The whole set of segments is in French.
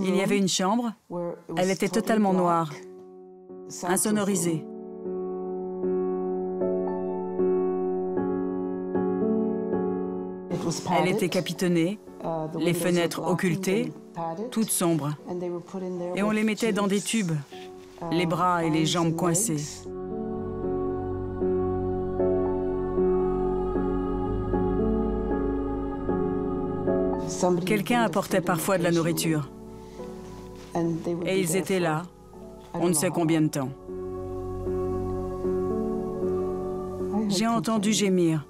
Il y avait une chambre, elle était totalement noire, insonorisée. Elle était capitonnée, les fenêtres occultées, toutes sombres. Et on les mettait dans des tubes, les bras et les jambes coincés. Quelqu'un apportait parfois de la nourriture. Et ils étaient là, on ne sait combien de temps. J'ai entendu gémir.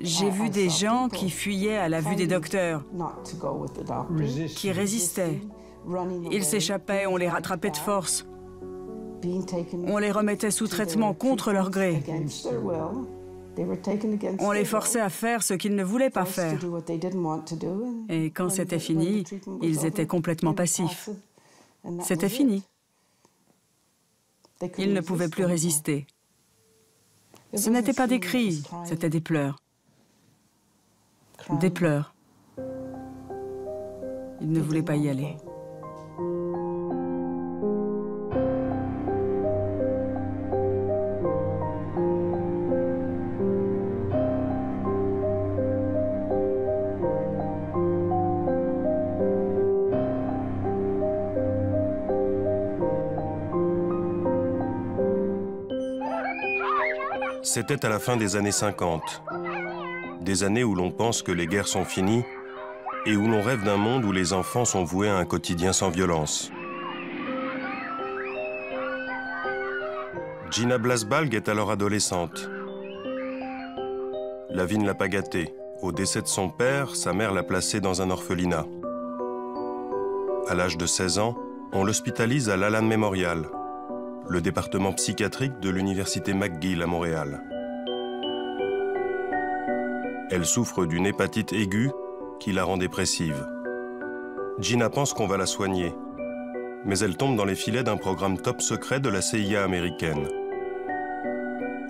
J'ai vu des gens qui fuyaient à la vue des docteurs, qui résistaient. Ils s'échappaient, on les rattrapait de force. On les remettait sous traitement contre leur gré. On les forçait à faire ce qu'ils ne voulaient pas faire. Et quand c'était fini, ils étaient complètement passifs. C'était fini. Ils ne pouvaient plus résister. Ce n'étaient pas des cris, c'était des pleurs. Des pleurs. Ils ne voulaient pas y aller. C'était à la fin des années 50, des années où l'on pense que les guerres sont finies et où l'on rêve d'un monde où les enfants sont voués à un quotidien sans violence. Gina Blasbalg est alors adolescente. La vie ne l'a pas gâtée. Au décès de son père, sa mère l'a placée dans un orphelinat. À l'âge de 16 ans, on l'hospitalise à l'Allan Memorial, le département psychiatrique de l'université McGill à Montréal. Elle souffre d'une hépatite aiguë qui la rend dépressive. Gina pense qu'on va la soigner, mais elle tombe dans les filets d'un programme top secret de la CIA américaine.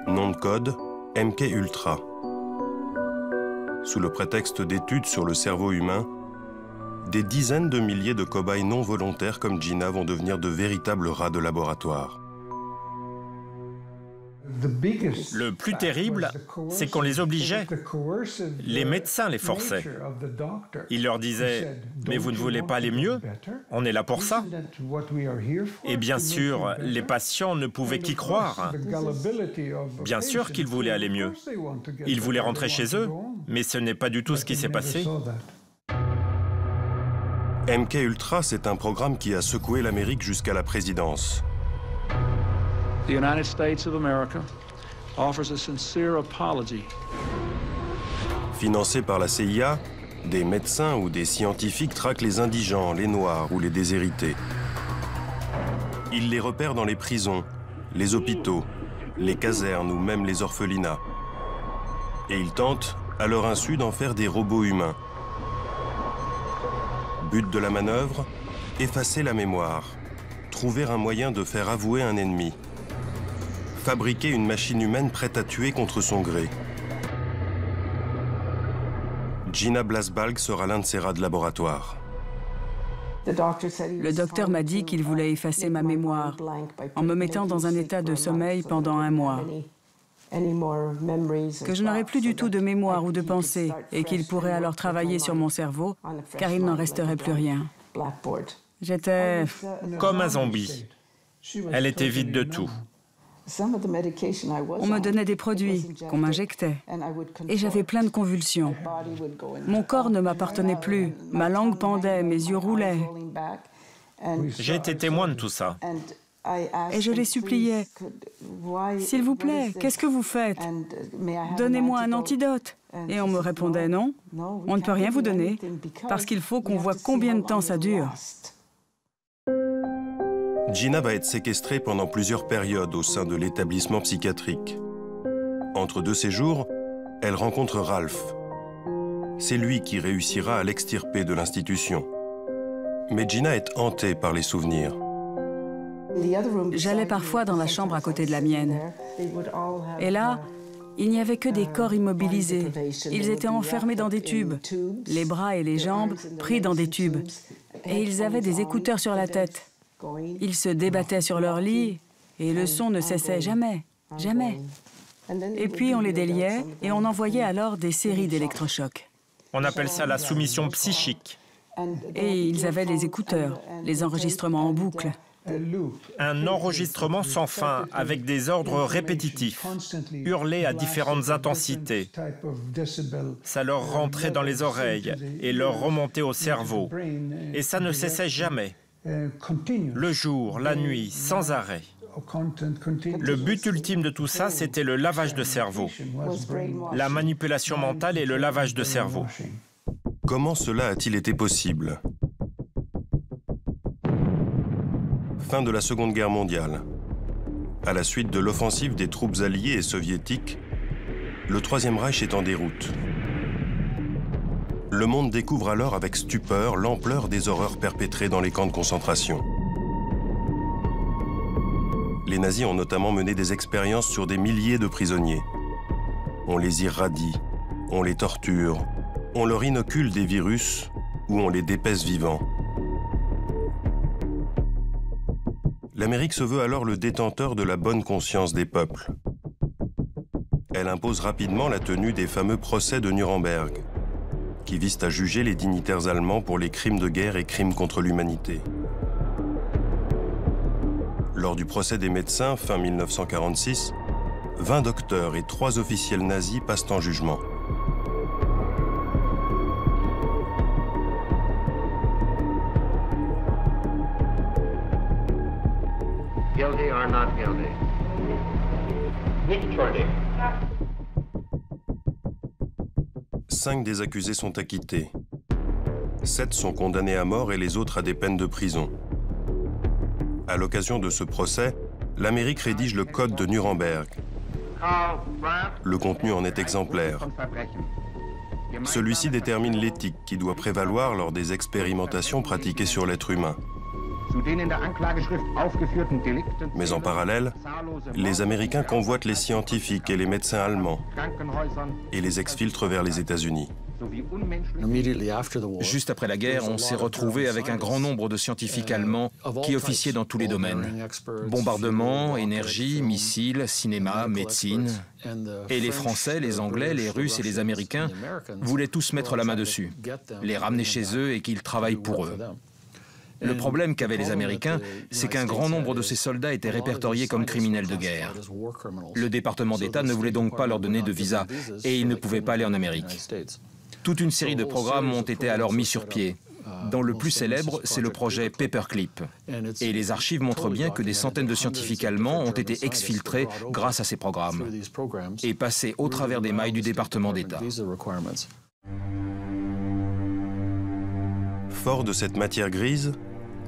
Nom de code, MK Ultra. Sous le prétexte d'études sur le cerveau humain, des dizaines de milliers de cobayes non volontaires comme Gina vont devenir de véritables rats de laboratoire. Le plus terrible, c'est qu'on les obligeait. Les médecins les forçaient. Ils leur disaient « Mais vous ne voulez pas aller mieux? On est là pour ça. » Et bien sûr, les patients ne pouvaient qu'y croire. Bien sûr qu'ils voulaient aller mieux. Ils voulaient rentrer chez eux, mais ce n'est pas du tout ce qui s'est passé. MK Ultra, c'est un programme qui a secoué l'Amérique jusqu'à la présidence. The United States of America offers a sincere apology. Financé par la CIA, des médecins ou des scientifiques traquent les indigents, les noirs ou les déshérités. Ils les repèrent dans les prisons, les hôpitaux, les casernes ou même les orphelinats. Et ils tentent, à leur insu, d'en faire des robots humains. But de la manœuvre, effacer la mémoire, trouver un moyen de faire avouer un ennemi. Fabriquer une machine humaine prête à tuer contre son gré. Gina Blasbalg sera l'un de ces rats de laboratoire. Le docteur m'a dit qu'il voulait effacer ma mémoire en me mettant dans un état de sommeil pendant 1 mois. Que je n'aurais plus du tout de mémoire ou de pensée et qu'il pourrait alors travailler sur mon cerveau car il n'en resterait plus rien. J'étais Comme un zombie. Elle était vide de tout. On me donnait des produits qu'on m'injectait et j'avais plein de convulsions. Mon corps ne m'appartenait plus, ma langue pendait, mes yeux roulaient. J'ai été témoin de tout ça. Et je les suppliais, « S'il vous plaît, qu'est-ce que vous faites? Donnez-moi un antidote. » Et on me répondait, « Non, on ne peut rien vous donner parce qu'il faut qu'on voit combien de temps ça dure. » Gina va être séquestrée pendant plusieurs périodes au sein de l'établissement psychiatrique. Entre 2 séjours, elle rencontre Ralph. C'est lui qui réussira à l'extirper de l'institution. Mais Gina est hantée par les souvenirs. J'allais parfois dans la chambre à côté de la mienne. Et là, Il n'y avait que des corps immobilisés. Ils étaient enfermés dans des tubes, les bras et les jambes pris dans des tubes. Et ils avaient des écouteurs sur la tête. Ils se débattaient sur leur lit et le son ne cessait jamais, jamais. Et puis on les déliait et on envoyait alors des séries d'électrochocs. On appelle ça la soumission psychique. Et ils avaient les écouteurs, les enregistrements en boucle. Un enregistrement sans fin, avec des ordres répétitifs, hurlés à différentes intensités. Ça leur rentrait dans les oreilles et leur remontait au cerveau. Et ça ne cessait jamais. Le jour, la nuit, sans arrêt. Le but ultime de tout ça, c'était le lavage de cerveau. La manipulation mentale et le lavage de cerveau. Comment cela a-t-il été possible? Fin de la Seconde Guerre mondiale. À la suite de l'offensive des troupes alliées et soviétiques, le Troisième Reich est en déroute. Le monde découvre alors avec stupeur l'ampleur des horreurs perpétrées dans les camps de concentration. Les nazis ont notamment mené des expériences sur des milliers de prisonniers. On les irradie, on les torture, on leur inocule des virus ou on les dépèce vivants. L'Amérique se veut alors le détenteur de la bonne conscience des peuples. Elle impose rapidement la tenue des fameux procès de Nuremberg, qui visent à juger les dignitaires allemands pour les crimes de guerre et crimes contre l'humanité. Lors du procès des médecins, fin 1946, 20 docteurs et 3 officiels nazis passent en jugement. Guilty or not guilty? Nicht schuldig. 5 des accusés sont acquittés. 7 sont condamnés à mort et les autres à des peines de prison. À l'occasion de ce procès, l'Amérique rédige le Code de Nuremberg. Le contenu en est exemplaire. Celui-ci détermine l'éthique qui doit prévaloir lors des expérimentations pratiquées sur l'être humain. Mais en parallèle, les Américains convoitent les scientifiques et les médecins allemands et les exfiltrent vers les États-Unis. Juste après la guerre, on s'est retrouvé avec un grand nombre de scientifiques allemands qui officiaient dans tous les domaines. Bombardement, énergie, missiles, cinéma, médecine. Et les Français, les Anglais, les Russes et les Américains voulaient tous mettre la main dessus, les ramener chez eux et qu'ils travaillent pour eux. Le problème qu'avaient les Américains, c'est qu'un grand nombre de ces soldats étaient répertoriés comme criminels de guerre. Le département d'État ne voulait donc pas leur donner de visa et ils ne pouvaient pas aller en Amérique. Toute une série de programmes ont été alors mis sur pied. Dont le plus célèbre, c'est le projet Paperclip. Et les archives montrent bien que des centaines de scientifiques allemands ont été exfiltrés grâce à ces programmes et passés au travers des mailles du département d'État. Forts de cette matière grise,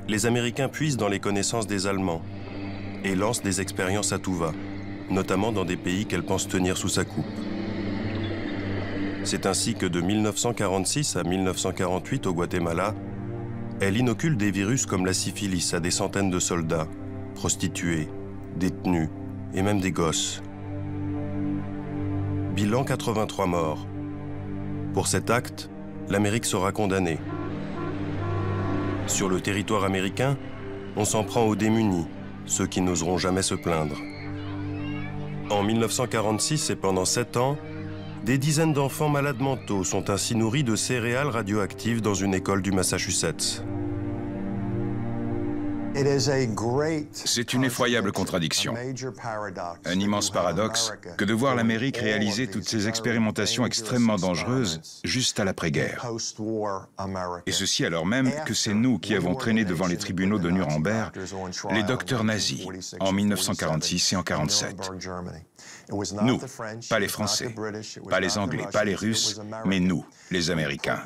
les Américains puisent dans les connaissances des Allemands et lancent des expériences à tout va, notamment dans des pays qu'elle pense tenir sous sa coupe. C'est ainsi que de 1946 à 1948 au Guatemala, elle inocule des virus comme la syphilis à des centaines de soldats, prostituées, détenus et même des gosses. Bilan 83 morts. Pour cet acte, l'Amérique sera condamnée. Sur le territoire américain, on s'en prend aux démunis, ceux qui n'oseront jamais se plaindre. En 1946 et pendant 7 ans, des dizaines d'enfants malades mentaux sont ainsi nourris de céréales radioactives dans une école du Massachusetts. C'est une effroyable contradiction, un immense paradoxe que de voir l'Amérique réaliser toutes ces expérimentations extrêmement dangereuses juste à l'après-guerre. Et ceci alors même que c'est nous qui avons traîné devant les tribunaux de Nuremberg les docteurs nazis en 1946 et en 1947. Nous, pas les Français, pas les Anglais, pas les Russes, mais nous, les Américains.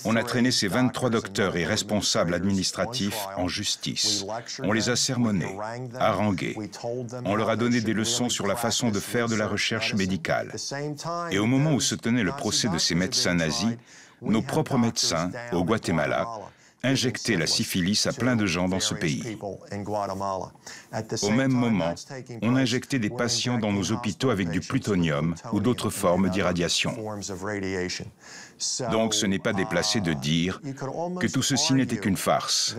On a traîné ces 23 docteurs et responsables administratifs en justice. On les a sermonnés, harangués. On leur a donné des leçons sur la façon de faire de la recherche médicale. Et au moment où se tenait le procès de ces médecins nazis, nos propres médecins, au Guatemala, injecter la syphilis à plein de gens dans ce pays. Au même moment, on injectait des patients dans nos hôpitaux avec du plutonium ou d'autres formes d'irradiation. Donc ce n'est pas déplacé de dire que tout ceci n'était qu'une farce,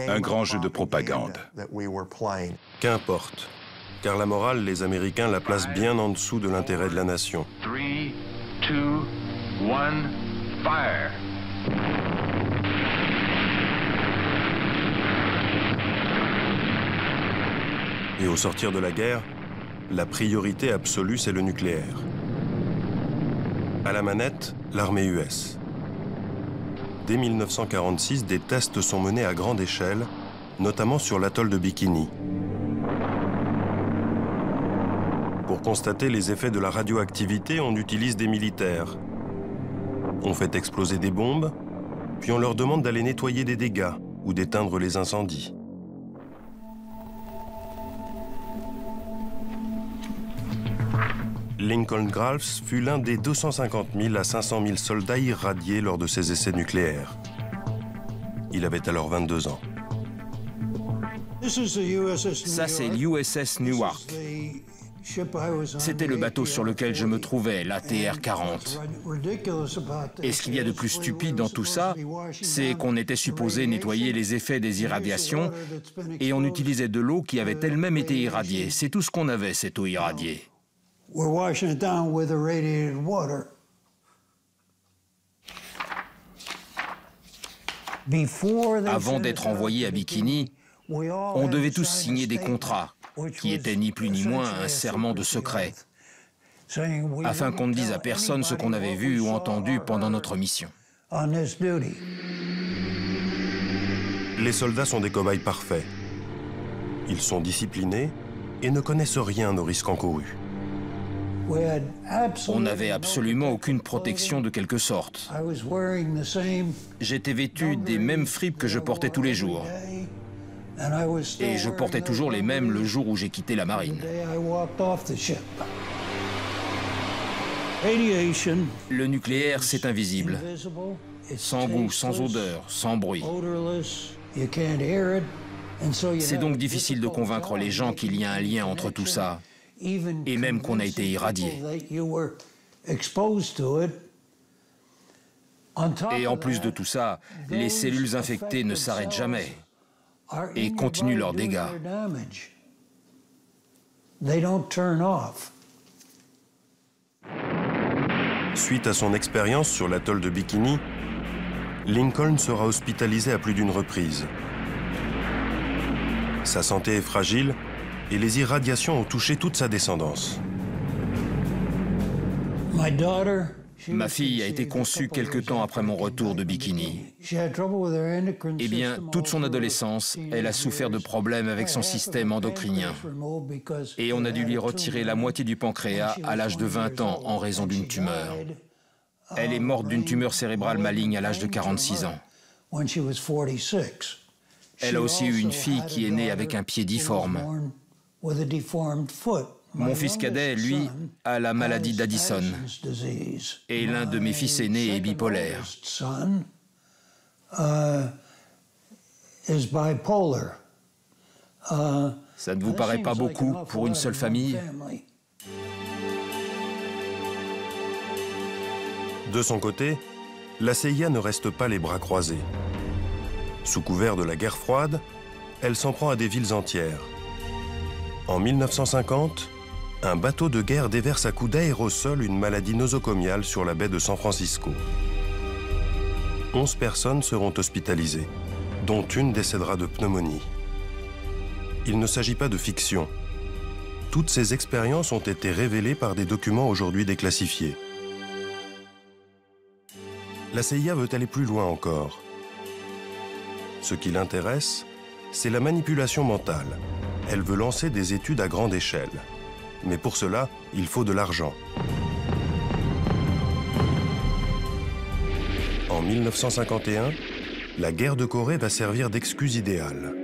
un grand jeu de propagande. Qu'importe, car la morale, les Américains la placent bien en dessous de l'intérêt de la nation. 3, 2, 1, fire! Et au sortir de la guerre, la priorité absolue, c'est le nucléaire. À la manette, l'armée US. Dès 1946, des tests sont menés à grande échelle, notamment sur l'atoll de Bikini. Pour constater les effets de la radioactivité, on utilise des militaires. On fait exploser des bombes, puis on leur demande d'aller nettoyer des dégâts ou d'éteindre les incendies. Lincoln Groves fut l'un des 250 000 à 500 000 soldats irradiés lors de ses essais nucléaires. Il avait alors 22 ans. Ça, c'est l'USS Newark. C'était le bateau sur lequel je me trouvais, l'ATR-40. Et ce qu'il y a de plus stupide dans tout ça, c'est qu'on était supposé nettoyer les effets des irradiations et on utilisait de l'eau qui avait elle-même été irradiée. C'est tout ce qu'on avait, cette eau irradiée. Avant d'être envoyé à Bikini, on devait tous signer des contrats, qui étaient ni plus ni moins un serment de secret, afin qu'on ne dise à personne ce qu'on avait vu ou entendu pendant notre mission. Les soldats sont des cobayes parfaits. Ils sont disciplinés et ne connaissent rien aux risques encourus. On n'avait absolument aucune protection de quelque sorte. J'étais vêtu des mêmes fripes que je portais tous les jours. Et je portais toujours les mêmes le jour où j'ai quitté la marine. Le nucléaire, c'est invisible. Sans goût, sans odeur, sans bruit. C'est donc difficile de convaincre les gens qu'il y a un lien entre tout ça, et même qu'on a été irradié. Et en plus de tout ça, les cellules infectées ne s'arrêtent jamais et continuent leurs dégâts. Suite à son expérience sur l'atoll de Bikini, Lincoln sera hospitalisé à plus d'une reprise. Sa santé est fragile et les irradiations ont touché toute sa descendance. Ma fille a été conçue quelque temps après mon retour de Bikini. Eh bien, toute son adolescence, elle a souffert de problèmes avec son système endocrinien. Et on a dû lui retirer la moitié du pancréas à l'âge de 20 ans en raison d'une tumeur. Elle est morte d'une tumeur cérébrale maligne à l'âge de 46 ans. Elle a aussi eu une fille qui est née avec un pied difforme. Mon fils cadet, lui, a la maladie d'Addison. Et l'un de mes fils aînés est bipolaire. Ça ne vous paraît pas beaucoup pour une seule famille? De son côté, la CIA ne reste pas les bras croisés. Sous couvert de la guerre froide, elle s'en prend à des villes entières. En 1950, un bateau de guerre déverse à coups d'aérosol une maladie nosocomiale sur la baie de San Francisco. 11 personnes seront hospitalisées, dont une décédera de pneumonie. Il ne s'agit pas de fiction. Toutes ces expériences ont été révélées par des documents aujourd'hui déclassifiés. La CIA veut aller plus loin encore. Ce qui l'intéresse, c'est la manipulation mentale. Elle veut lancer des études à grande échelle. Mais pour cela, il faut de l'argent. En 1951, la guerre de Corée va servir d'excuse idéale.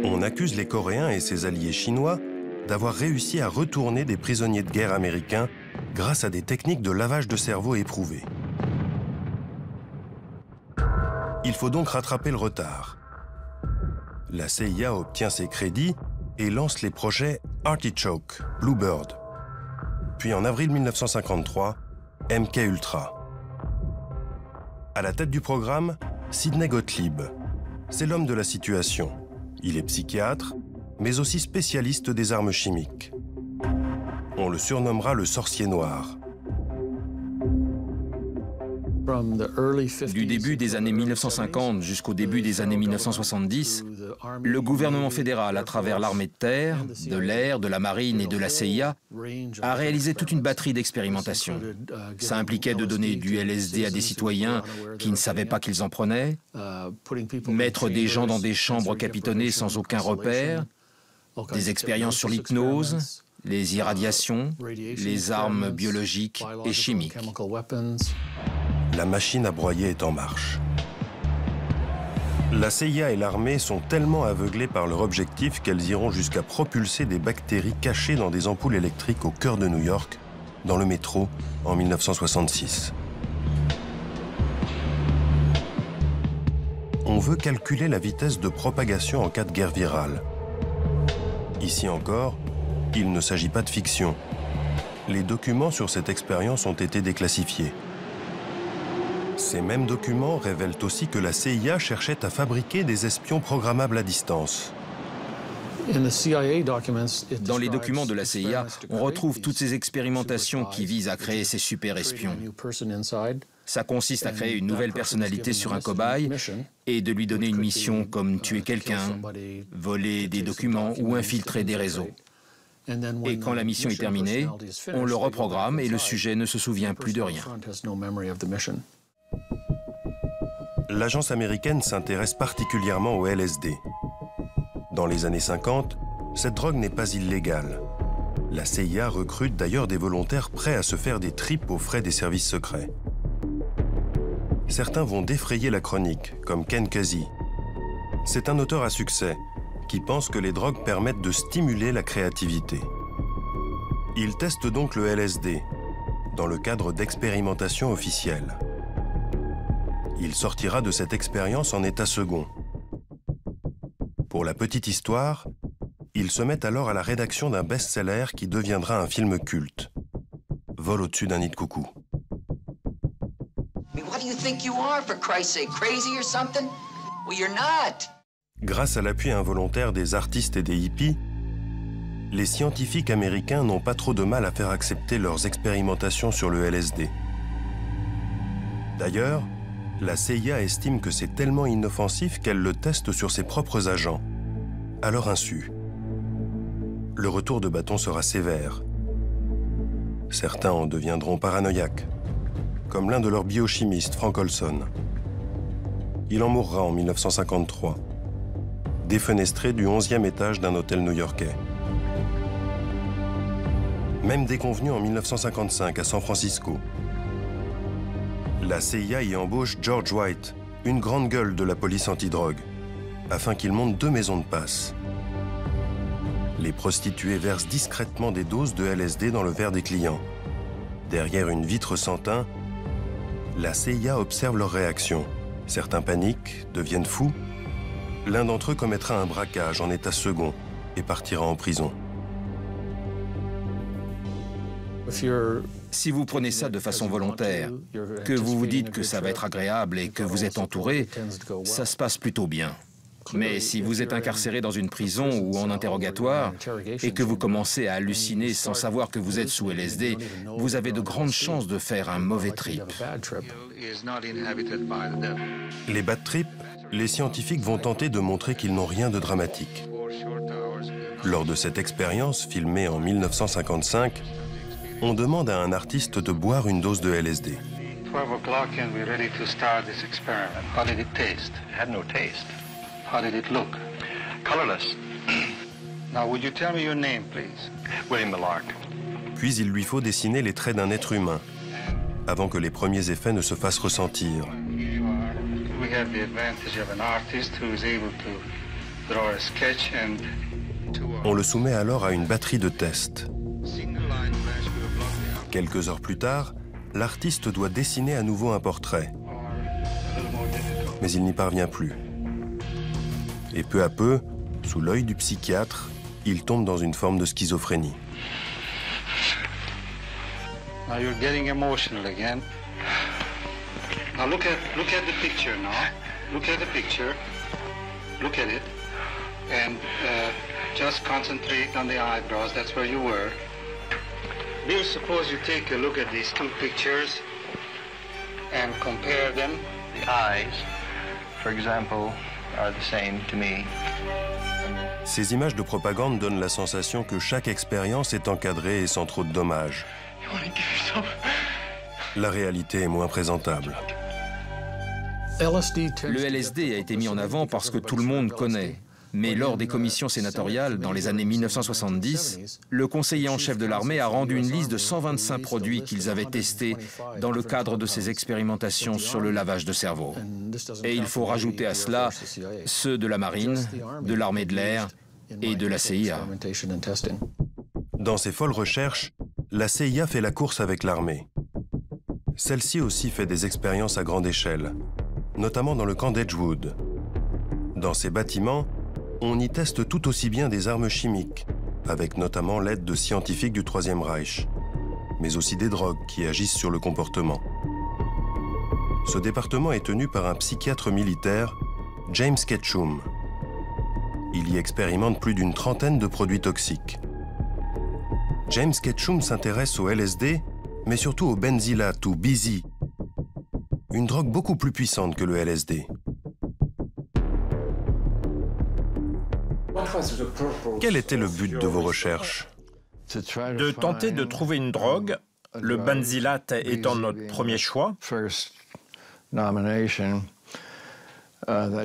On accuse les Coréens et ses alliés chinois d'avoir réussi à retourner des prisonniers de guerre américains grâce à des techniques de lavage de cerveau éprouvées. Il faut donc rattraper le retard. La CIA obtient ses crédits et lance les projets Artichoke, Bluebird. Puis en avril 1953, MK Ultra. À la tête du programme, Sidney Gottlieb. C'est l'homme de la situation. Il est psychiatre, mais aussi spécialiste des armes chimiques. On le surnommera le sorcier noir. Du début des années 1950 jusqu'au début des années 1970, le gouvernement fédéral, à travers l'armée de terre, de l'air, de la marine et de la CIA, a réalisé toute une batterie d'expérimentations. Ça impliquait de donner du LSD à des citoyens qui ne savaient pas qu'ils en prenaient, mettre des gens dans des chambres capitonnées sans aucun repère, des expériences sur l'hypnose, les irradiations, les armes biologiques et chimiques. La machine à broyer est en marche. La CIA et l'armée sont tellement aveuglées par leur objectif qu'elles iront jusqu'à propulser des bactéries cachées dans des ampoules électriques au cœur de New York, dans le métro, en 1966. On veut calculer la vitesse de propagation en cas de guerre virale. Ici encore, il ne s'agit pas de fiction. Les documents sur cette expérience ont été déclassifiés. Ces mêmes documents révèlent aussi que la CIA cherchait à fabriquer des espions programmables à distance. Dans les documents de la CIA, on retrouve toutes ces expérimentations qui visent à créer ces super espions. Ça consiste à créer une nouvelle personnalité sur un cobaye et de lui donner une mission comme tuer quelqu'un, voler des documents ou infiltrer des réseaux. Et quand la mission est terminée, on le reprogramme et le sujet ne se souvient plus de rien. L'agence américaine s'intéresse particulièrement au LSD. Dans les années 50, cette drogue n'est pas illégale. La CIA recrute d'ailleurs des volontaires prêts à se faire des tripes aux frais des services secrets. Certains vont défrayer la chronique, comme Ken Kesey. C'est un auteur à succès qui pense que les drogues permettent de stimuler la créativité. Il teste donc le LSD dans le cadre d'expérimentations officielles. Il sortira de cette expérience en état second. Pour la petite histoire, il se met alors à la rédaction d'un best-seller qui deviendra un film culte. Vol au-dessus d'un nid de coucou. Grâce à l'appui involontaire des artistes et des hippies, les scientifiques américains n'ont pas trop de mal à faire accepter leurs expérimentations sur le LSD. D'ailleurs, la CIA estime que c'est tellement inoffensif qu'elle le teste sur ses propres agents, à leur insu. Le retour de bâton sera sévère. Certains en deviendront paranoïaques, comme l'un de leurs biochimistes, Frank Olson. Il en mourra en 1953, défenestré du 11e étage d'un hôtel new-yorkais. Même déconvenu en 1955 à San Francisco. La CIA y embauche George White, une grande gueule de la police antidrogue, afin qu'il monte 2 maisons de passe. Les prostituées versent discrètement des doses de LSD dans le verre des clients. Derrière une vitre sans teint, la CIA observe leurs réactions. Certains paniquent, deviennent fous. L'un d'entre eux commettra un braquage en état second et partira en prison. Si vous prenez ça de façon volontaire, que vous vous dites que ça va être agréable et que vous êtes entouré, ça se passe plutôt bien. Mais si vous êtes incarcéré dans une prison ou en interrogatoire et que vous commencez à halluciner sans savoir que vous êtes sous LSD, vous avez de grandes chances de faire un mauvais trip. Les bad trips, les scientifiques vont tenter de montrer qu'ils n'ont rien de dramatique. Lors de cette expérience, filmée en 1955, on demande à un artiste de boire une dose de LSD. 12 o'clock and we're ready to start this experiment. How did it taste? It had no taste. How did it look? Colorless. Now, would you tell me your name, please? William Millark. Puis il lui faut dessiner les traits d'un être humain, avant que les premiers effets ne se fassent ressentir. We have the advantage of an artist who is able to draw a sketch and... On le soumet alors à une batterie de tests. Quelques heures plus tard, l'artiste doit dessiner à nouveau un portrait. mais il n'y parvient plus. Et peu à peu, sous l'œil du psychiatre, il tombe dans une forme de schizophrénie. Now you're getting emotional again. Now look at the picture now. Look at the picture. Look at it. And just concentrate on the eyebrows. That's where you were. Bill, suppose you take a look at these two pictures and compare them. The eyes, for example, are the same to me. Ces images de propagande donnent la sensation que chaque expérience est encadrée et sans trop de dommages. La réalité est moins présentable. Le LSD a été mis en avant parce que tout le monde connaît. Mais lors des commissions sénatoriales, dans les années 1970, le conseiller en chef de l'armée a rendu une liste de 125 produits qu'ils avaient testés dans le cadre de ces expérimentations sur le lavage de cerveau. Et il faut rajouter à cela ceux de la marine, de l'armée de l'air et de la CIA. Dans ses folles recherches, la CIA fait la course avec l'armée. Celle-ci aussi fait des expériences à grande échelle, notamment dans le camp d'Edgewood. Dans ces bâtiments, on y teste tout aussi bien des armes chimiques, avec notamment l'aide de scientifiques du Troisième Reich, mais aussi des drogues qui agissent sur le comportement. Ce département est tenu par un psychiatre militaire, James Ketchum. Il y expérimente plus d'une trentaine de produits toxiques. James Ketchum s'intéresse au LSD, mais surtout au benzylate ou BZ, une drogue beaucoup plus puissante que le LSD. Quel était le but de vos recherches? De tenter de trouver une drogue, le benzylate étant notre premier choix,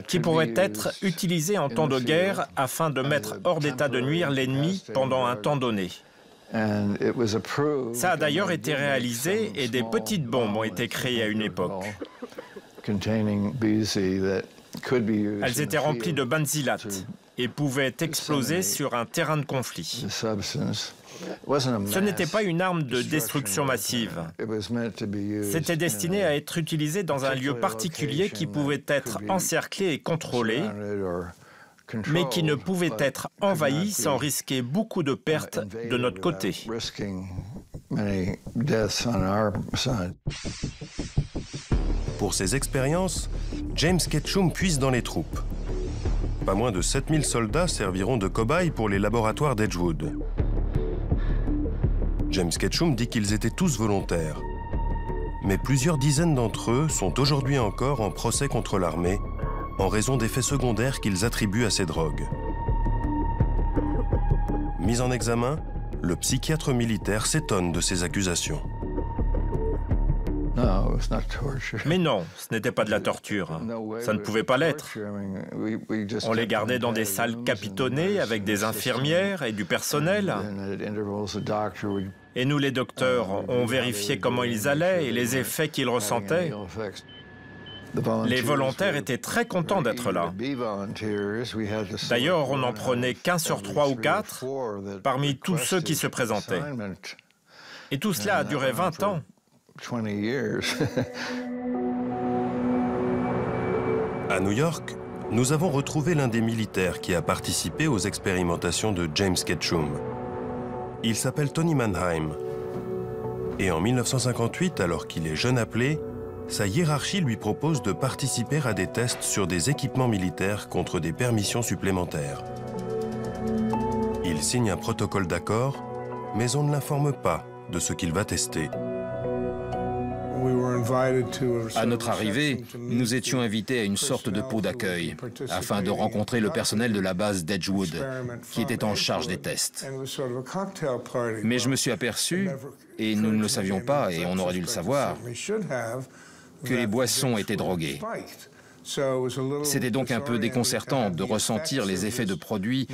qui pourrait être utilisé en temps de guerre afin de mettre hors d'état de nuire l'ennemi pendant un temps donné. Ça a d'ailleurs été réalisé et des petites bombes ont été créées à une époque. Elles étaient remplies de benzylate et pouvaient exploser sur un terrain de conflit. Ce n'était pas une arme de destruction massive. C'était destiné à être utilisé dans un lieu particulier qui pouvait être encerclé et contrôlé, mais qui ne pouvait être envahi sans risquer beaucoup de pertes de notre côté. Pour ces expériences, James Ketchum puise dans les troupes. Pas moins de 7000 soldats serviront de cobayes pour les laboratoires d'Edgewood. James Ketchum dit qu'ils étaient tous volontaires. Mais plusieurs dizaines d'entre eux sont aujourd'hui encore en procès contre l'armée en raison d'effets secondaires qu'ils attribuent à ces drogues. Mis en examen, le psychiatre militaire s'étonne de ces accusations. Mais non, ce n'était pas de la torture. Ça ne pouvait pas l'être. On les gardait dans des salles capitonnées avec des infirmières et du personnel. Et nous, les docteurs, on vérifiait comment ils allaient et les effets qu'ils ressentaient. Les volontaires étaient très contents d'être là. D'ailleurs, on n'en prenait qu'un sur 3 ou 4 parmi tous ceux qui se présentaient. Et tout cela a duré 20 ans. À New York, nous avons retrouvé l'un des militaires qui a participé aux expérimentations de James Ketchum. Il s'appelle Tony Mannheim. Et en 1958, alors qu'il est jeune appelé, sa hiérarchie lui propose de participer à des tests sur des équipements militaires contre des permissions supplémentaires. Il signe un protocole d'accord, mais on ne l'informe pas de ce qu'il va tester. À notre arrivée, nous étions invités à une sorte de pot d'accueil afin de rencontrer le personnel de la base d'Edgewood qui était en charge des tests. Mais je me suis aperçu, et nous ne le savions pas et on aurait dû le savoir, que les boissons étaient droguées. C'était donc un peu déconcertant de ressentir les effets de produits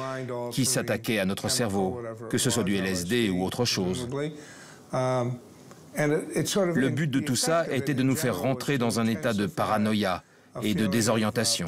qui s'attaquaient à notre cerveau, que ce soit du LSD ou autre chose. Le but de tout ça était de nous faire rentrer dans un état de paranoïa et de désorientation.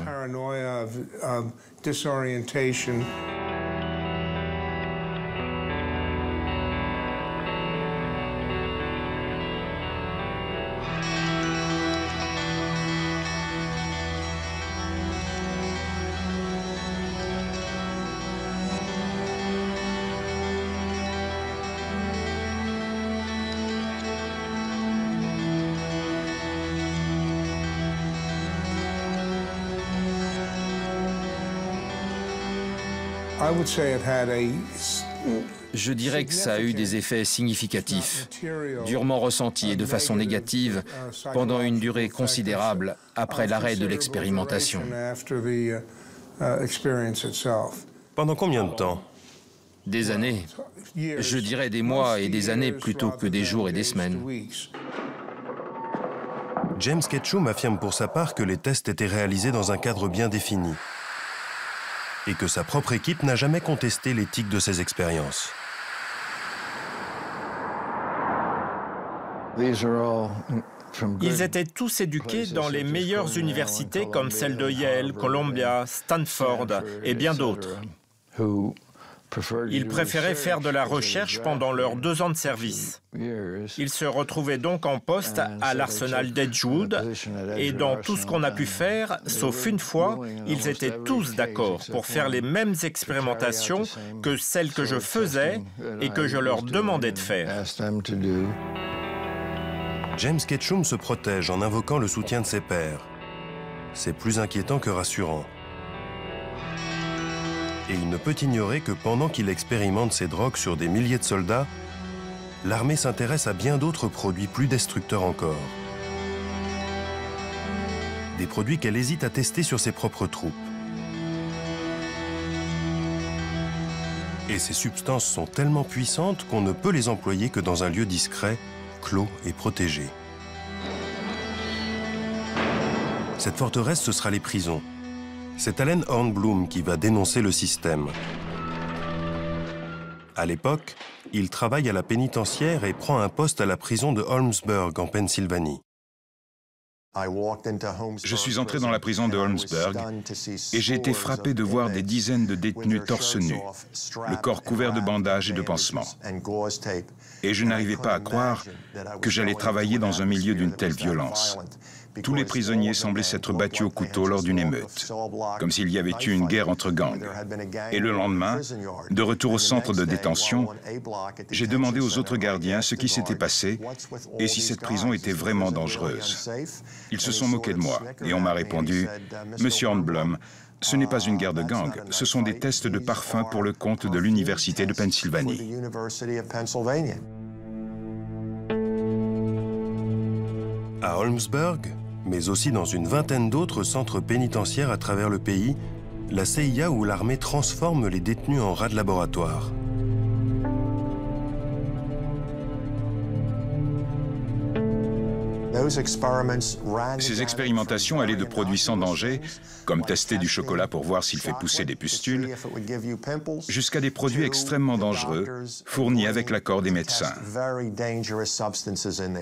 Je dirais que ça a eu des effets significatifs, durement ressentis et de façon négative pendant une durée considérable après l'arrêt de l'expérimentation. Pendant combien de temps? Des années. Je dirais des mois et des années plutôt que des jours et des semaines. James Ketchum affirme pour sa part que les tests étaient réalisés dans un cadre bien défini et que sa propre équipe n'a jamais contesté l'éthique de ces expériences. Ils étaient tous éduqués dans les meilleures universités comme celle de Yale, Columbia, Stanford et bien d'autres. Ils préféraient faire de la recherche pendant leurs 2 ans de service. Ils se retrouvaient donc en poste à l'arsenal d'Edgewood et dans tout ce qu'on a pu faire, sauf une fois, ils étaient tous d'accord pour faire les mêmes expérimentations que celles que je faisais et que je leur demandais de faire. James Ketchum se protège en invoquant le soutien de ses pairs. C'est plus inquiétant que rassurant. Et il ne peut ignorer que pendant qu'il expérimente ces drogues sur des milliers de soldats, l'armée s'intéresse à bien d'autres produits plus destructeurs encore. Des produits qu'elle hésite à tester sur ses propres troupes. Et ces substances sont tellement puissantes qu'on ne peut les employer que dans un lieu discret, clos et protégé. Cette forteresse, ce sera les prisons. C'est Allen Hornblum qui va dénoncer le système. À l'époque, il travaille à la pénitentiaire et prend un poste à la prison de Holmesburg, en Pennsylvanie. Je suis entré dans la prison de Holmesburg et j'ai été frappé de voir des dizaines de détenus torse nu, le corps couvert de bandages et de pansements. Et je n'arrivais pas à croire que j'allais travailler dans un milieu d'une telle violence. Tous les prisonniers semblaient s'être battus au couteau lors d'une émeute, comme s'il y avait eu une guerre entre gangs. Et le lendemain, de retour au centre de détention, j'ai demandé aux autres gardiens ce qui s'était passé et si cette prison était vraiment dangereuse. Ils se sont moqués de moi et on m'a répondu « Monsieur Hornblum, ce n'est pas une guerre de gangs, ce sont des tests de parfum pour le compte de l'Université de Pennsylvanie. » À Holmesburg, mais aussi dans une vingtaine d'autres centres pénitentiaires à travers le pays, la CIA ou l'armée transforme les détenus en rats de laboratoire. Ces expérimentations allaient de produits sans danger, comme tester du chocolat pour voir s'il fait pousser des pustules, jusqu'à des produits extrêmement dangereux, fournis avec l'accord des médecins.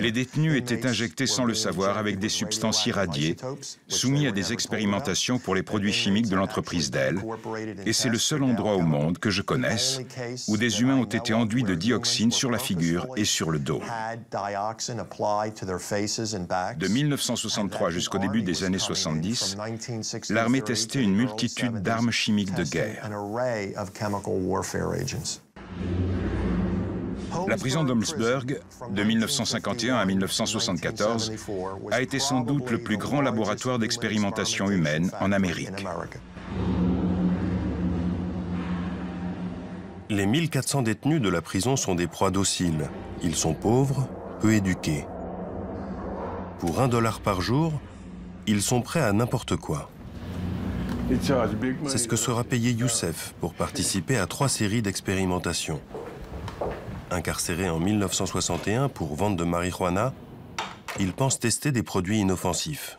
Les détenus étaient injectés sans le savoir avec des substances irradiées, soumis à des expérimentations pour les produits chimiques de l'entreprise Dell, et c'est le seul endroit au monde que je connaisse où des humains ont été enduits de dioxine sur la figure et sur le dos. De 1963 jusqu'au début des années 70, l'armée testait une multitude d'armes chimiques de guerre. La prison d'Holmesburg, de 1951 à 1974, a été sans doute le plus grand laboratoire d'expérimentation humaine en Amérique. Les 1400 détenus de la prison sont des proies dociles. Ils sont pauvres, peu éduqués. Pour $1 par jour, ils sont prêts à n'importe quoi. C'est ce que sera payé Youssef pour participer à 3 séries d'expérimentation. Incarcéré en 1961 pour vente de marijuana, il pense tester des produits inoffensifs.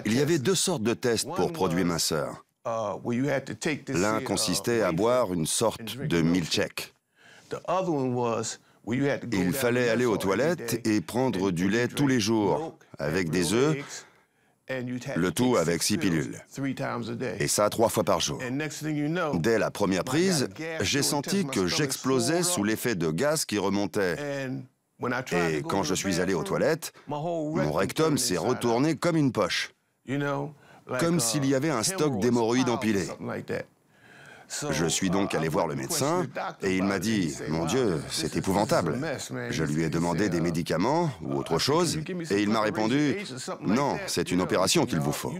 Il y avait 2 sortes de tests pour produits minceurs. L'un consistait à boire une sorte de milkshake. Il fallait aller aux toilettes et prendre du lait tous les jours, avec des œufs, le tout avec 6 pilules. Et ça 3 fois par jour. Dès la première prise, j'ai senti que j'explosais sous l'effet de gaz qui remontait. Et quand je suis allé aux toilettes, mon rectum s'est retourné comme une poche. Comme s'il y avait un stock d'hémorroïdes empilé. Je suis donc allé voir le médecin et il m'a dit « Mon Dieu, c'est épouvantable ». Je lui ai demandé des médicaments ou autre chose et il m'a répondu « Non, c'est une opération qu'il vous faut ».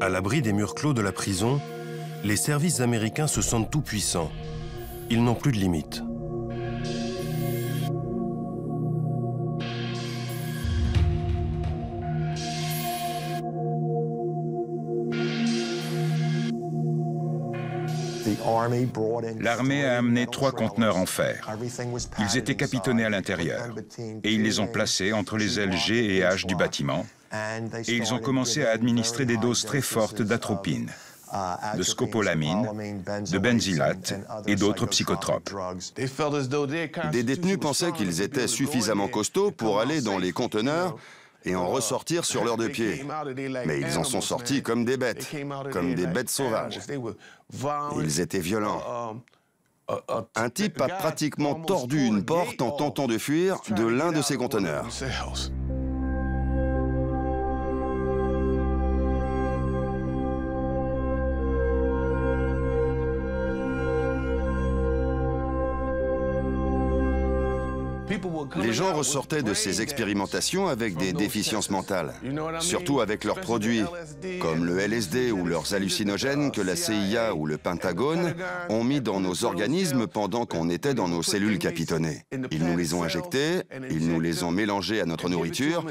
À l'abri des murs clos de la prison, les services américains se sentent tout-puissants. Ils n'ont plus de limites. L'armée a amené 3 conteneurs en fer. Ils étaient capitonnés à l'intérieur et ils les ont placés entre les ailes G et H du bâtiment et ils ont commencé à administrer des doses très fortes d'atropine, de scopolamine, de benzylate et d'autres psychotropes. Des détenus pensaient qu'ils étaient suffisamment costauds pour aller dans les conteneurs et en ressortir sur leurs 2 pieds. Mais ils en sont sortis comme des bêtes sauvages. Ils étaient violents. Un type a pratiquement tordu une porte en tentant de fuir de l'un de ces conteneurs. Les gens ressortaient de ces expérimentations avec des déficiences mentales, surtout avec leurs produits, comme le LSD ou leurs hallucinogènes que la CIA ou le Pentagone ont mis dans nos organismes pendant qu'on était dans nos cellules capitonnées. Ils nous les ont injectés, ils nous les ont mélangés à notre nourriture,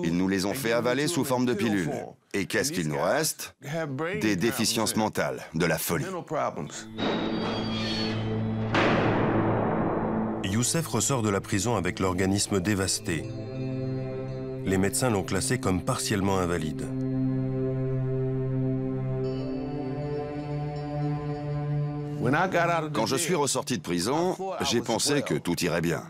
ils nous les ont fait avaler sous forme de pilules. Et qu'est-ce qu'il nous reste? Des déficiences mentales, de la folie. Youssef ressort de la prison avec l'organisme dévasté. Les médecins l'ont classé comme partiellement invalide. Quand je suis ressorti de prison, j'ai pensé que tout irait bien.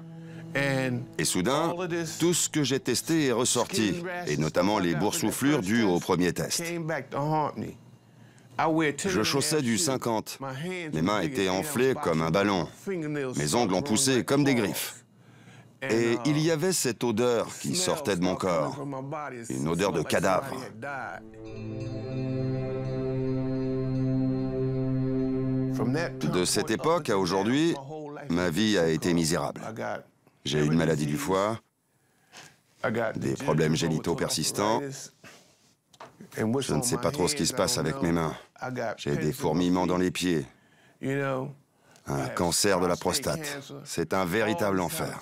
Et soudain, tout ce que j'ai testé est ressorti, et notamment les boursouflures dues au premier test. Je chaussais du 50. Mes mains étaient enflées comme un ballon. Mes ongles ont poussé comme des griffes. Et il y avait cette odeur qui sortait de mon corps. Une odeur de cadavre. De cette époque à aujourd'hui, ma vie a été misérable. J'ai une maladie du foie, des problèmes génitaux persistants. Je ne sais pas trop ce qui se passe avec mes mains. J'ai des fourmillements dans les pieds. Un cancer de la prostate. C'est un véritable enfer.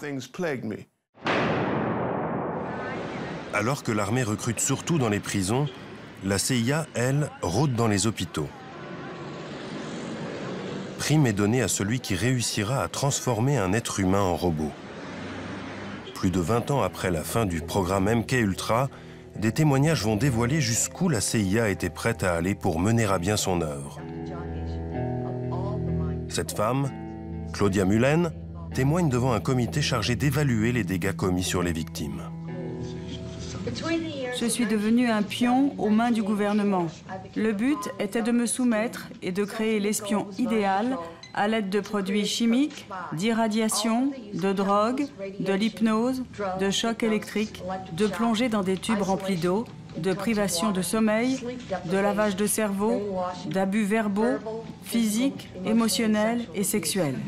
Alors que l'armée recrute surtout dans les prisons, la CIA, elle, rôde dans les hôpitaux. Prime est donnée à celui qui réussira à transformer un être humain en robot. Plus de 20 ans après la fin du programme MK-Ultra, des témoignages vont dévoiler jusqu'où la CIA était prête à aller pour mener à bien son œuvre. Cette femme, Claudia Mullen, témoigne devant un comité chargé d'évaluer les dégâts commis sur les victimes. Je suis devenue un pion aux mains du gouvernement. Le but était de me soumettre et de créer l'espion idéal à l'aide de produits chimiques, d'irradiation, de drogue, de l'hypnose, de chocs électriques, de plongée dans des tubes remplis d'eau, de privation de sommeil, de lavage de cerveau, d'abus verbaux, physiques, émotionnels et sexuels.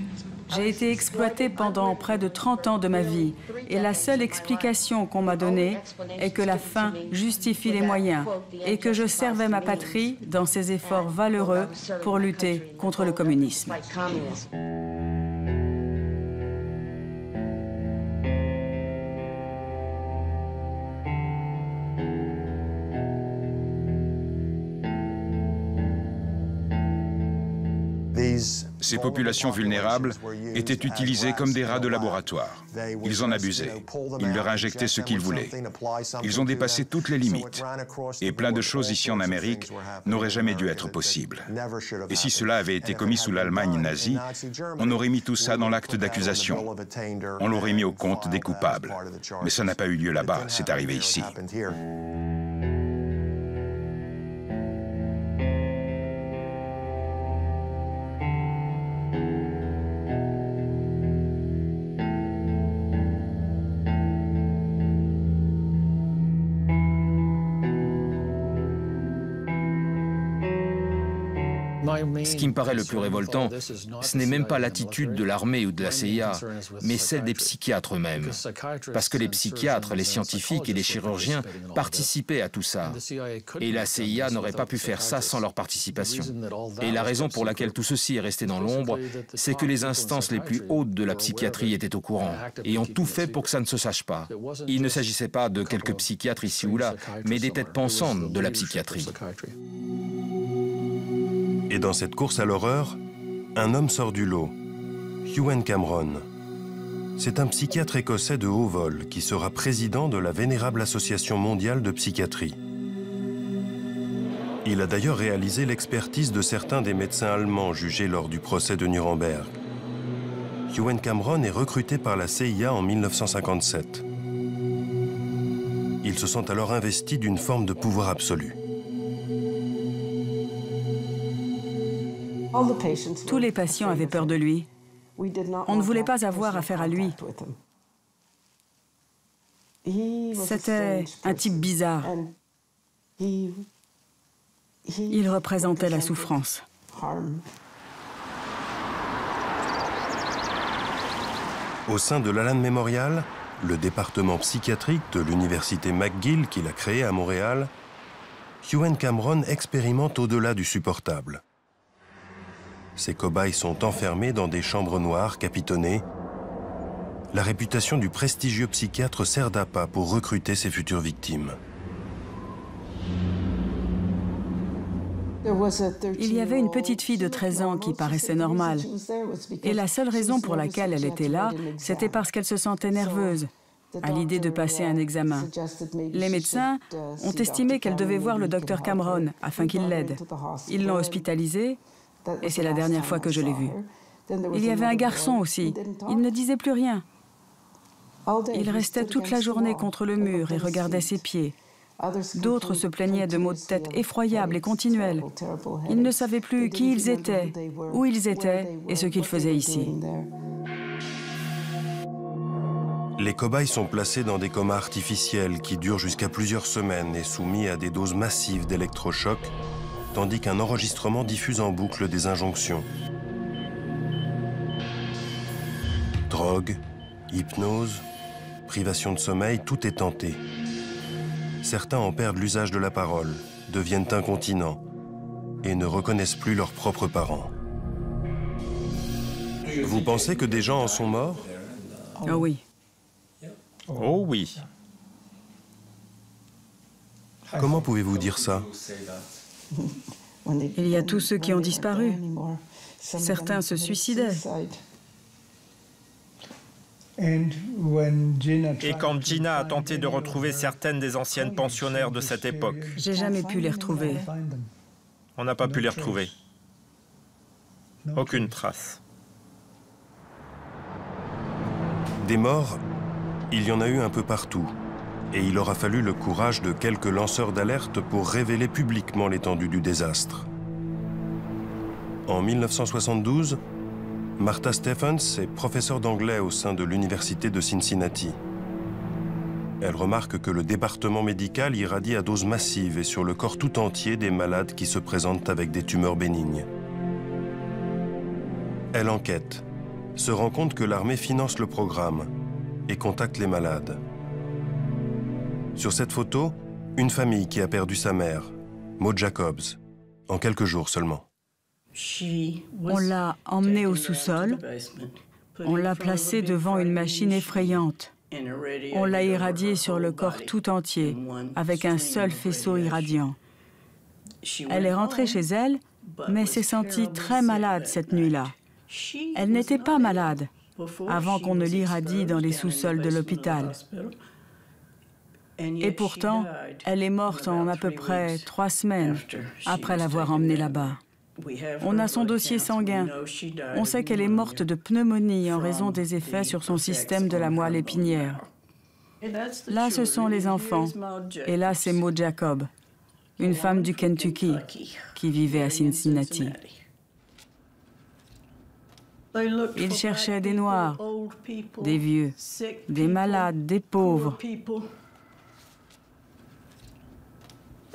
J'ai été exploitée pendant près de 30 ans de ma vie et la seule explication qu'on m'a donnée est que la fin justifie les moyens et que je servais ma patrie dans ses efforts valeureux pour lutter contre le communisme. Ces populations vulnérables étaient utilisées comme des rats de laboratoire. Ils en abusaient. Ils leur injectaient ce qu'ils voulaient. Ils ont dépassé toutes les limites. Et plein de choses ici en Amérique n'auraient jamais dû être possibles. Et si cela avait été commis sous l'Allemagne nazie, on aurait mis tout ça dans l'acte d'accusation. On l'aurait mis au compte des coupables. Mais ça n'a pas eu lieu là-bas, c'est arrivé ici. Ce qui me paraît le plus révoltant, ce n'est même pas l'attitude de l'armée ou de la CIA, mais celle des psychiatres eux-mêmes. Parce que les psychiatres, les scientifiques et les chirurgiens participaient à tout ça. Et la CIA n'aurait pas pu faire ça sans leur participation. Et la raison pour laquelle tout ceci est resté dans l'ombre, c'est que les instances les plus hautes de la psychiatrie étaient au courant et ont tout fait pour que ça ne se sache pas. Il ne s'agissait pas de quelques psychiatres ici ou là, mais des têtes pensantes de la psychiatrie. Et dans cette course à l'horreur, un homme sort du lot, Ewen Cameron. C'est un psychiatre écossais de haut vol qui sera président de la vénérable Association mondiale de psychiatrie. Il a d'ailleurs réalisé l'expertise de certains des médecins allemands jugés lors du procès de Nuremberg. Ewen Cameron est recruté par la CIA en 1957. Il se sent alors investi d'une forme de pouvoir absolu. Tous les patients avaient peur de lui. On ne voulait pas avoir affaire à lui. C'était un type bizarre. Il représentait la souffrance. Au sein de l'Allan Memorial, le département psychiatrique de l'université McGill qu'il a créé à Montréal, Ewen Cameron expérimente au-delà du supportable. Ces cobayes sont enfermés dans des chambres noires capitonnées. La réputation du prestigieux psychiatre sert d'appât pour recruter ses futures victimes. Il y avait une petite fille de 13 ans qui paraissait normale. Et la seule raison pour laquelle elle était là, c'était parce qu'elle se sentait nerveuse à l'idée de passer un examen. Les médecins ont estimé qu'elle devait voir le docteur Cameron afin qu'il l'aide. Ils l'ont hospitalisée et c'est la dernière fois que je l'ai vue. Il y avait un garçon aussi. Il ne disait plus rien. Il restait toute la journée contre le mur et regardait ses pieds. D'autres se plaignaient de maux de tête effroyables et continuels. Ils ne savaient plus qui ils étaient, où ils étaient et ce qu'ils faisaient ici. Les cobayes sont placés dans des comas artificiels qui durent jusqu'à plusieurs semaines et soumis à des doses massives d'électrochocs, tandis qu'un enregistrement diffuse en boucle des injonctions. Drogue, hypnose, privation de sommeil, tout est tenté. Certains en perdent l'usage de la parole, deviennent incontinents et ne reconnaissent plus leurs propres parents. Vous pensez que des gens en sont morts? Oh oui. Oh oui. Comment pouvez-vous dire ça? Il y a tous ceux qui ont disparu. Certains se suicidaient. Et quand Gina a tenté de retrouver certaines des anciennes pensionnaires de cette époque, j'ai jamais pu les retrouver. On n'a pas pu les retrouver. Aucune trace. Des morts, il y en a eu un peu partout. Et il aura fallu le courage de quelques lanceurs d'alerte pour révéler publiquement l'étendue du désastre. En 1972, Martha Stephens est professeure d'anglais au sein de l'université de Cincinnati. Elle remarque que le département médical irradie à doses massives et sur le corps tout entier des malades qui se présentent avec des tumeurs bénignes. Elle enquête, se rend compte que l'armée finance le programme et contacte les malades. Sur cette photo, une famille qui a perdu sa mère, Maud Jacobs, en quelques jours seulement. On l'a emmenée au sous-sol, on l'a placée devant une machine effrayante. On l'a irradiée sur le corps tout entier, avec un seul faisceau irradiant. Elle est rentrée chez elle, mais s'est sentie très malade cette nuit-là. Elle n'était pas malade avant qu'on ne l'irradie dans les sous-sols de l'hôpital. Et pourtant, elle est morte en à peu près 3 semaines après l'avoir emmenée là-bas. On a son dossier sanguin. On sait qu'elle est morte de pneumonie en raison des effets sur son système de la moelle épinière. Là, ce sont les enfants. Et là, c'est Maud Jacob, une femme du Kentucky qui vivait à Cincinnati. Ils cherchaient des Noirs, des vieux, des malades, des pauvres.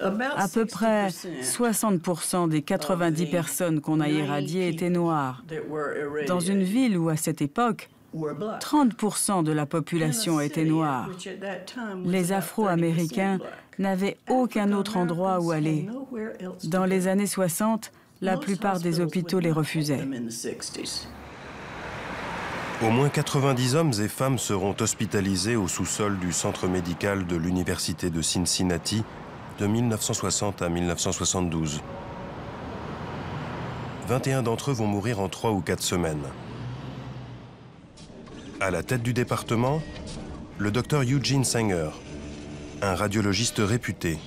À peu près 60% des 90 personnes qu'on a irradiées étaient noires. Dans une ville où, à cette époque, 30% de la population était noire. Les Afro-Américains n'avaient aucun autre endroit où aller. Dans les années 60, la plupart des hôpitaux les refusaient. Au moins 90 hommes et femmes seront hospitalisés au sous-sol du centre médical de l'Université de Cincinnati de 1960 à 1972. 21 d'entre eux vont mourir en 3 ou 4 semaines. À la tête du département, le docteur Eugene Sanger, un radiologiste réputé.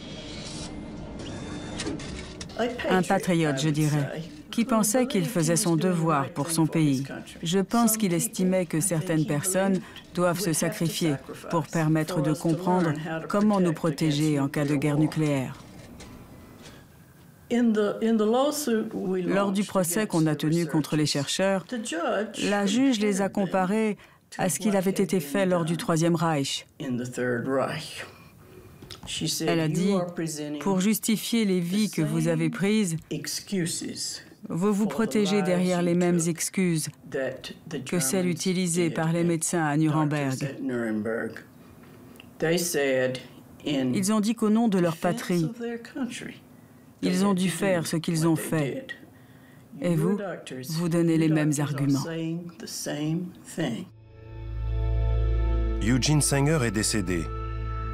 Un patriote, je dirais, qui pensait qu'il faisait son devoir pour son pays. Je pense qu'il estimait que certaines personnes doivent se sacrifier pour permettre de comprendre comment nous protéger en cas de guerre nucléaire. Lors du procès qu'on a tenu contre les chercheurs, la juge les a comparés à ce qu'il avait été fait lors du Troisième Reich. Elle a dit, pour justifier les vies que vous avez prises, vous vous protégez derrière les mêmes excuses que celles utilisées par les médecins à Nuremberg. Ils ont dit qu'au nom de leur patrie, ils ont dû faire ce qu'ils ont fait. Et vous, vous donnez les mêmes arguments. Eugene Sanger est décédé,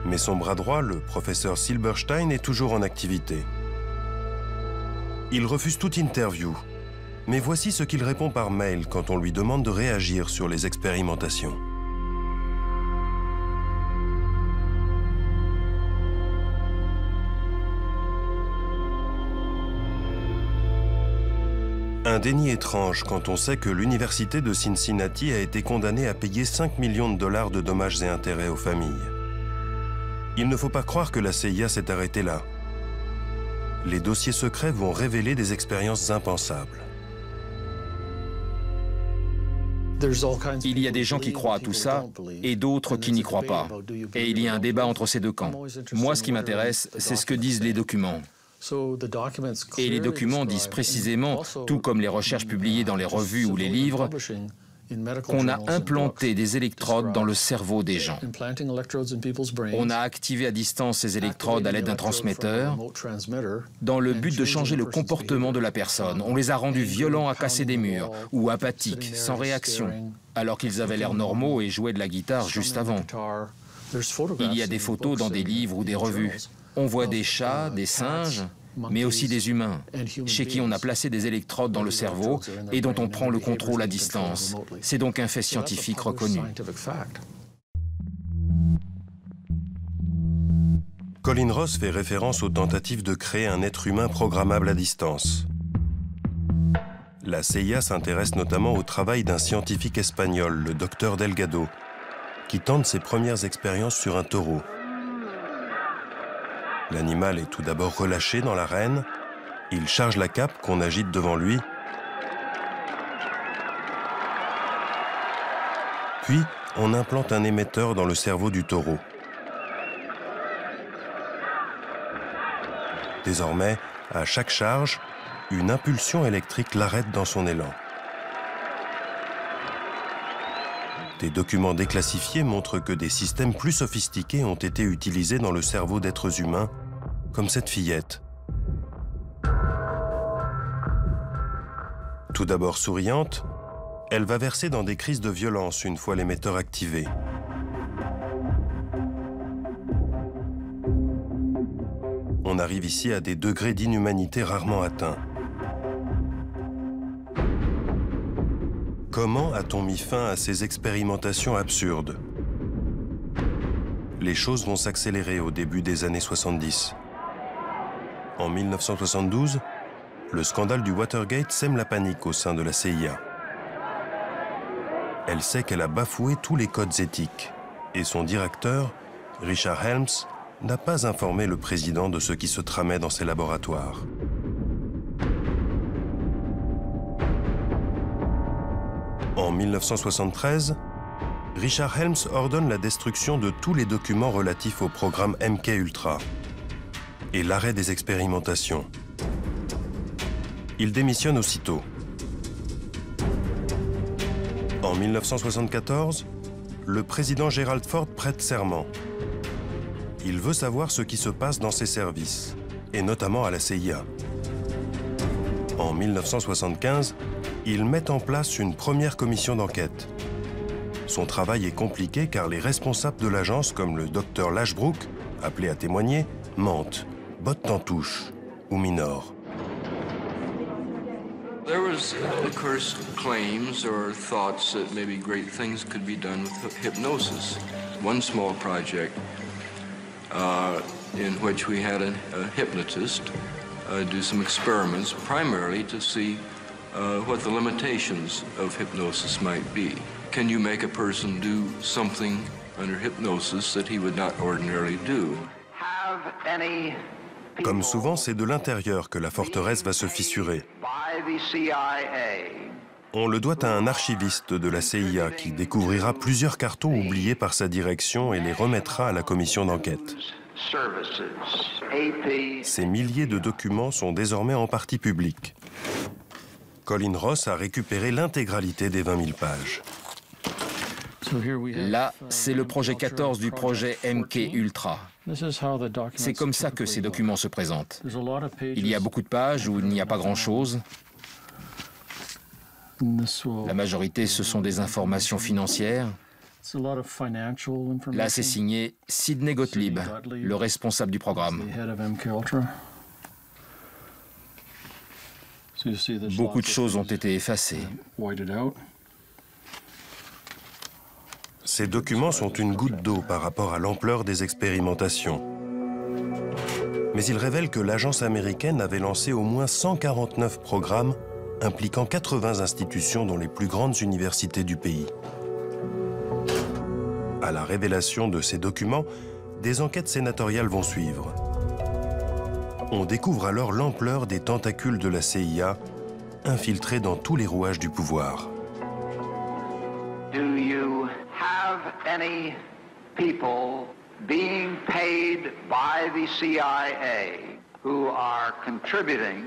mais son bras droit, le professeur Silberstein, est toujours en activité. Il refuse toute interview, mais voici ce qu'il répond par mail quand on lui demande de réagir sur les expérimentations. Un déni étrange quand on sait que l'université de Cincinnati a été condamnée à payer 5 millions de dollars de dommages et intérêts aux familles. Il ne faut pas croire que la CIA s'est arrêtée là. Les dossiers secrets vont révéler des expériences impensables. Il y a des gens qui croient à tout ça et d'autres qui n'y croient pas. Et il y a un débat entre ces deux camps. Moi, ce qui m'intéresse, c'est ce que disent les documents. Et les documents disent précisément, tout comme les recherches publiées dans les revues ou les livres, qu'on a implanté des électrodes dans le cerveau des gens. On a activé à distance ces électrodes à l'aide d'un transmetteur dans le but de changer le comportement de la personne. On les a rendus violents à casser des murs ou apathiques, sans réaction, alors qu'ils avaient l'air normaux et jouaient de la guitare juste avant. Il y a des photos dans des livres ou des revues. On voit des chats, des singes, mais aussi des humains, chez qui on a placé des électrodes dans le cerveau et dont on prend le contrôle à distance. C'est donc un fait scientifique reconnu. Colin Ross fait référence aux tentatives de créer un être humain programmable à distance. La CIA s'intéresse notamment au travail d'un scientifique espagnol, le docteur Delgado, qui tente ses premières expériences sur un taureau. L'animal est tout d'abord relâché dans l'arène, il charge la cape qu'on agite devant lui, puis on implante un émetteur dans le cerveau du taureau. Désormais, à chaque charge, une impulsion électrique l'arrête dans son élan. Des documents déclassifiés montrent que des systèmes plus sophistiqués ont été utilisés dans le cerveau d'êtres humains, comme cette fillette. Tout d'abord souriante, elle va verser dans des crises de violence une fois l'émetteur activé. On arrive ici à des degrés d'inhumanité rarement atteints. Comment a-t-on mis fin à ces expérimentations absurdes? Les choses vont s'accélérer au début des années 70. En 1972, le scandale du Watergate sème la panique au sein de la CIA. Elle sait qu'elle a bafoué tous les codes éthiques et son directeur, Richard Helms, n'a pas informé le président de ce qui se tramait dans ses laboratoires. En 1973, Richard Helms ordonne la destruction de tous les documents relatifs au programme MK Ultra. et l'arrêt des expérimentations. Il démissionne aussitôt. En 1974, le président Gerald Ford prête serment. Il veut savoir ce qui se passe dans ses services, et notamment à la CIA. En 1975, il met en place une première commission d'enquête. Son travail est compliqué car les responsables de l'agence, comme le docteur Lashbrook, appelé à témoigner, mentent, bottent en touche ou minorent. There was, of course, claims or thoughts that maybe great things could be done with hypnosis. One small project in which we had a hypnotist do some experiments, primarily to see what the limitations of hypnosis might be. Can you make a person do something under hypnosis that he would not ordinarily do? Comme souvent, c'est de l'intérieur que la forteresse va se fissurer. On le doit à un archiviste de la CIA qui découvrira plusieurs cartons oubliés par sa direction et les remettra à la commission d'enquête. Ces milliers de documents sont désormais en partie publics. Colin Ross a récupéré l'intégralité des 20 000 pages. Là, c'est le projet 14 du projet MK Ultra. C'est comme ça que ces documents se présentent. Il y a beaucoup de pages où il n'y a pas grand-chose. La majorité, ce sont des informations financières. Là, c'est signé Sidney Gottlieb, le responsable du programme. Beaucoup de choses ont été effacées. Ces documents sont une goutte d'eau par rapport à l'ampleur des expérimentations. Mais ils révèlent que l'agence américaine avait lancé au moins 149 programmes impliquant 80 institutions dans les plus grandes universités du pays. À la révélation de ces documents, des enquêtes sénatoriales vont suivre. On découvre alors l'ampleur des tentacules de la CIA, infiltrés dans tous les rouages du pouvoir. Do you have any people being paid by the CIA who are contributing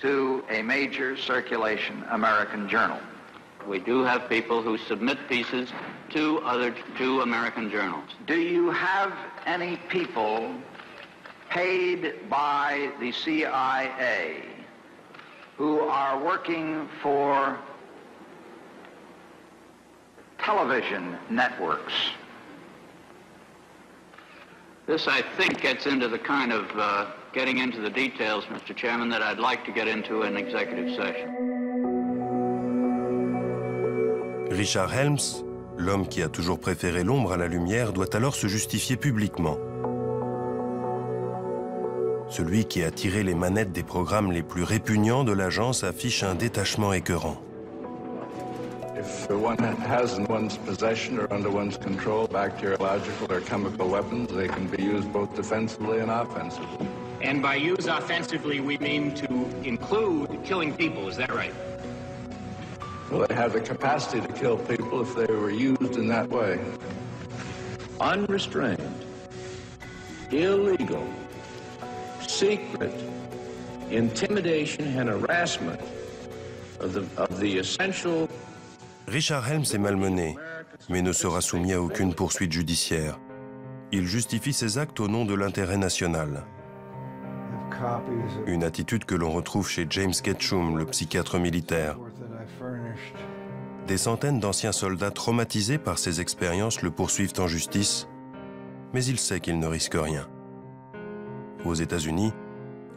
to a major circulation American journal? We do have people who submit pieces to two American journals. Do you have any people paid by the CIA who are working for television networks? This, I think, gets into the kind of getting into the details, Mr. Chairman, that I'd like to get into in executive session. Richard Helms, l'homme qui a toujours préféré l'ombre à la lumière, doit alors se justifier publiquement. Celui qui a tiré les manettes des programmes les plus répugnants de l'agence affiche un détachement écœurant. If one has in one's possession or under one's control bacteriological or chemical weapons, they can be used both defensively and offensively. And by use offensively, we mean to include killing people, is that right? Well, they have the capacity to kill people if they were used in that way. Unrestrained, illegal, secret intimidation and harassment of the essential. Richard Helms est malmené, mais ne sera soumis à aucune poursuite judiciaire. Il justifie ses actes au nom de l'intérêt national. Une attitude que l'on retrouve chez James Ketchum, le psychiatre militaire. Des centaines d'anciens soldats traumatisés par ces expériences le poursuivent en justice, mais il sait qu'il ne risque rien. Aux États-Unis,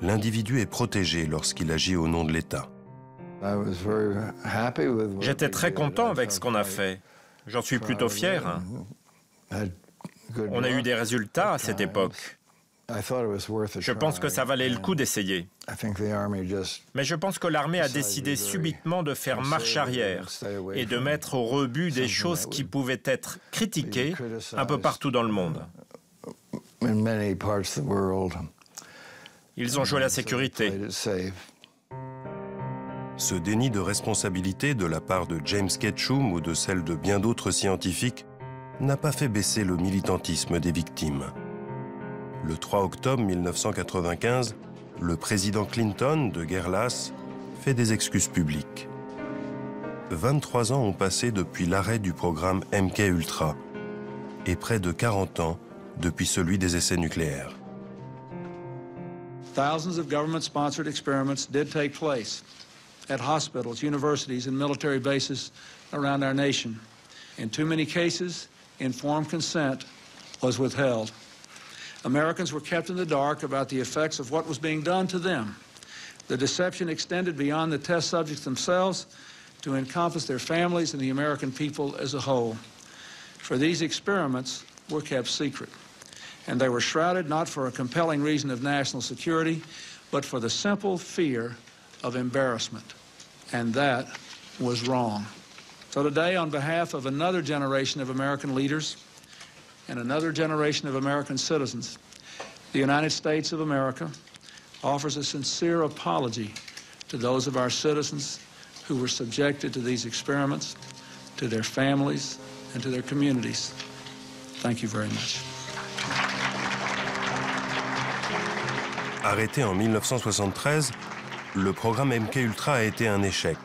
l'individu est protégé lorsqu'il agit au nom de l'État. J'étais très content avec ce qu'on a fait. J'en suis plutôt fier. On a eu des résultats à cette époque. Je pense que ça valait le coup d'essayer. Mais je pense que l'armée a décidé subitement de faire marche arrière et de mettre au rebut des choses qui pouvaient être critiquées un peu partout dans le monde. Ils ont joué la sécurité. Ce déni de responsabilité de la part de James Ketchum ou de celle de bien d'autres scientifiques n'a pas fait baisser le militantisme des victimes. Le 3 octobre 1995, le président Clinton, de guerre lasse, fait des excuses publiques. 23 ans ont passé depuis l'arrêt du programme MK-Ultra et près de 40 ans depuis celui des essais nucléaires. Thousands of government-sponsored experiments did take place at hospitals, universities, and military bases around our nation. In too many cases, informed consent was withheld. Americans were kept in the dark about the effects of what was being done to them. The deception extended beyond the test subjects themselves to encompass their families and the American people as a whole. For these experiments were kept secret, and they were shrouded not for a compelling reason of national security, but for the simple fear of embarrassment, and that was wrong. So today, on behalf of another generation of American leaders and another generation of American citizens, the United States of America offers a sincere apology to those of our citizens who were subjected to these experiments, to their families, and to their communities. Thank you very much. Arrêté en 1973, le programme MK-Ultra a été un échec,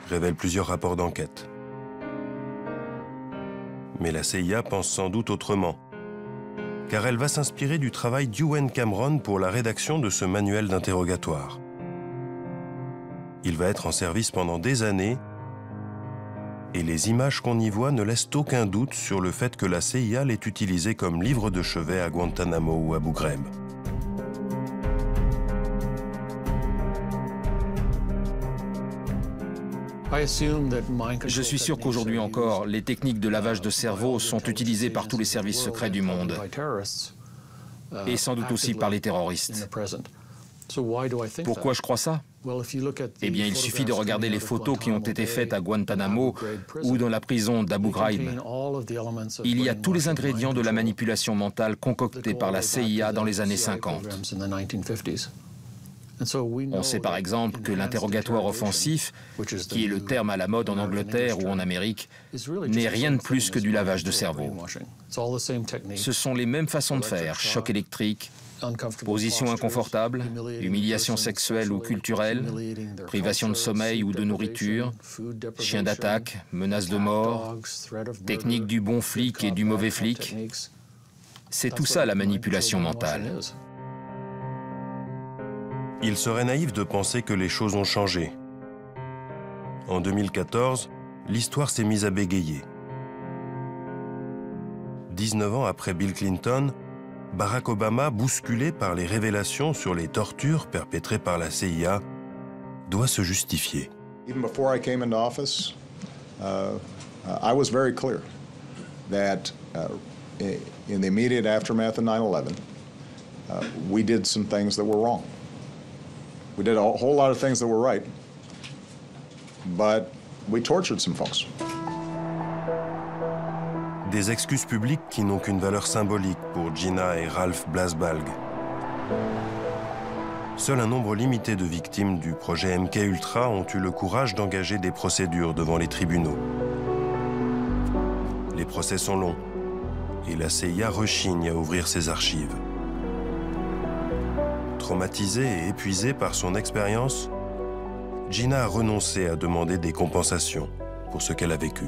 révèlent plusieurs rapports d'enquête. Mais la CIA pense sans doute autrement, car elle va s'inspirer du travail d'Ewen Cameron pour la rédaction de ce manuel d'interrogatoire. Il va être en service pendant des années, et les images qu'on y voit ne laissent aucun doute sur le fait que la CIA l'ait utilisé comme livre de chevet à Guantanamo ou à Abu Ghraib. Je suis sûr qu'aujourd'hui encore, les techniques de lavage de cerveau sont utilisées par tous les services secrets du monde, et sans doute aussi par les terroristes. Pourquoi je crois ça? Eh bien, il suffit de regarder les photos qui ont été faites à Guantanamo ou dans la prison d'Abu Ghraib. Il y a tous les ingrédients de la manipulation mentale concoctée par la CIA dans les années 50. On sait par exemple que l'interrogatoire offensif, qui est le terme à la mode en Angleterre ou en Amérique, n'est rien de plus que du lavage de cerveau. Ce sont les mêmes façons de faire, choc électrique, position inconfortable, humiliation sexuelle ou culturelle, privation de sommeil ou de nourriture, chien d'attaque, menace de mort, technique du bon flic et du mauvais flic. C'est tout ça la manipulation mentale. Il serait naïf de penser que les choses ont changé. En 2014, l'histoire s'est mise à bégayer. 19 ans après Bill Clinton, Barack Obama, bousculé par les révélations sur les tortures perpétrées par la CIA, doit se justifier. Even before I came into office, I was very clear that in the immediate aftermath of 9/11, we did some things that were wrong. We did a whole lot of things that were right, but we tortured some folks. Des excuses publiques qui n'ont qu'une valeur symbolique pour Gina et Ralph Blasbalg. Seul un nombre limité de victimes du projet MK-Ultra ont eu le courage d'engager des procédures devant les tribunaux. Les procès sont longs, et la CIA rechigne à ouvrir ses archives. Traumatisée et épuisée par son expérience, Gina a renoncé à demander des compensations pour ce qu'elle a vécu.